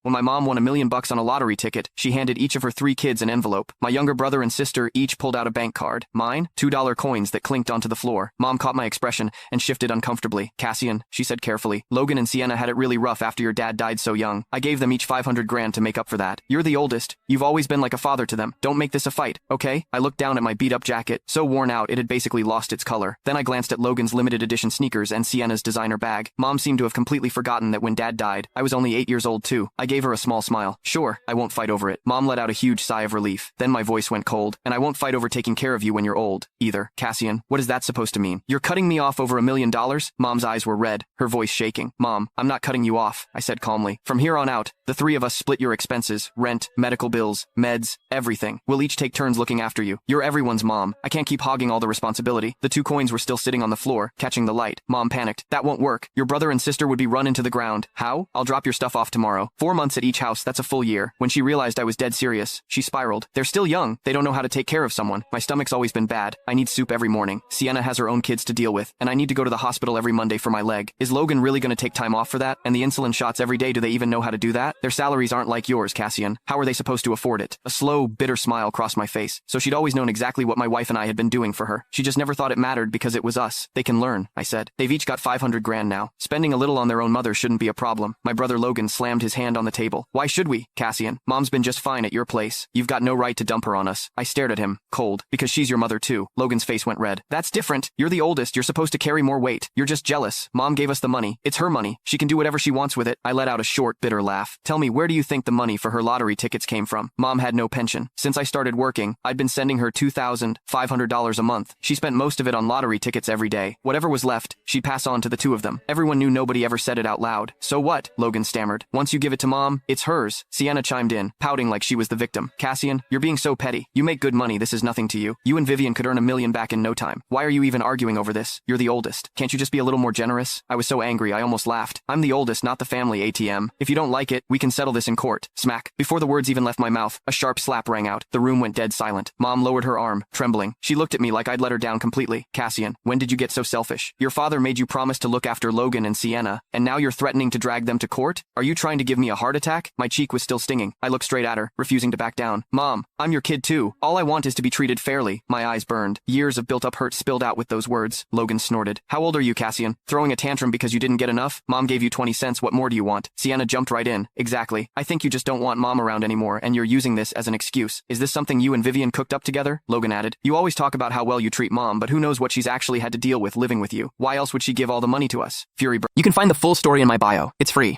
When my mom won $1 million on a lottery ticket, she handed each of her 3 kids an envelope. My younger brother and sister each pulled out a bank card. Mine, $2 coins that clinked onto the floor. Mom caught my expression and shifted uncomfortably. Cassian, she said carefully, Logan and Sienna had it really rough after your dad died so young. I gave them each 500 grand to make up for that. You're the oldest. You've always been like a father to them. Don't make this a fight, okay? I looked down at my beat-up jacket, so worn out it had basically lost its color. Then I glanced at Logan's limited edition sneakers and Sienna's designer bag. Mom seemed to have completely forgotten that when Dad died, I was only 8 years old too. I gave her a small smile. Sure, I won't fight over it. Mom let out a huge sigh of relief. Then my voice went cold. And I won't fight over taking care of you when you're old, either. Cassian, what is that supposed to mean? You're cutting me off over $1 million? Mom's eyes were red, her voice shaking. Mom, I'm not cutting you off, I said calmly. From here on out, the 3 of us split your expenses, rent, medical bills, meds, everything. We'll each take turns looking after you. You're everyone's mom. I can't keep hogging all the responsibility. The 2 coins were still sitting on the floor, catching the light. Mom panicked. That won't work. Your brother and sister would be run into the ground. How? I'll drop your stuff off tomorrow. 4 months at each house, that's a full year. When she realized I was dead serious, she spiraled. They're still young. They don't know how to take care of someone. My stomach's always been bad. I need soup every morning. Sienna has her own kids to deal with, and I need to go to the hospital every Monday for my leg. Is Logan really going to take time off for that? And the insulin shots every day, do they even know how to do that? Their salaries aren't like yours, Cassian. How are they supposed to afford it? A slow, bitter smile crossed my face. So she'd always known exactly what my wife and I had been doing for her. She just never thought it mattered because it was us. They can learn, I said. They've each got 500 grand now. Spending a little on their own mother shouldn't be a problem. My brother Logan slammed his hand on the table. Why should we, Cassian? Mom's been just fine at your place. You've got no right to dump her on us. I stared at him, cold, because she's your mother too. Logan's face went red. That's different. You're the oldest. You're supposed to carry more weight. You're just jealous. Mom gave us the money. It's her money. She can do whatever she wants with it. I let out a short, bitter laugh. Tell me, where do you think the money for her lottery tickets came from? Mom had no pension. Since I started working, I'd been sending her $2,500 a month. She spent most of it on lottery tickets every day. Whatever was left, she'd pass on to the 2 of them. Everyone knew nobody ever said it out loud. So what? Logan stammered. Once you give it to Mom, it's hers. Sienna chimed in, pouting like she was the victim. Cassian, you're being so petty. You make good money. This is nothing to you. You and Vivian could earn $1 million back in no time. Why are you even arguing over this? You're the oldest. Can't you just be a little more generous? I was so angry I almost laughed. I'm the oldest, not the family ATM. If you don't like it, we can settle this in court. Smack. Before the words even left my mouth, a sharp slap rang out. The room went dead silent. Mom lowered her arm, trembling. She looked at me like I'd let her down completely. Cassian, when did you get so selfish? Your father made you promise to look after Logan and Sienna, and now you're threatening to drag them to court? Are you trying to give me a heart attack? My cheek was still stinging. I looked straight at her, refusing to back down. Mom, I'm your kid too. All I want is to be treated fairly. My eyes burned. Years of built-up hurt spilled out with those words. Logan snorted. How old are you, Cassian? Throwing a tantrum because you didn't get enough? Mom gave you 20 cents. What more do you want? Sienna jumped right in. Exactly. I think you just don't want Mom around anymore, and you're using this as an excuse. Is this something you and Vivian cooked up together? Logan added. You always talk about how well you treat Mom, but who knows what she's actually had to deal with living with you. Why else would she give all the money to us? Fury burned. You can find the full story in my bio. It's free.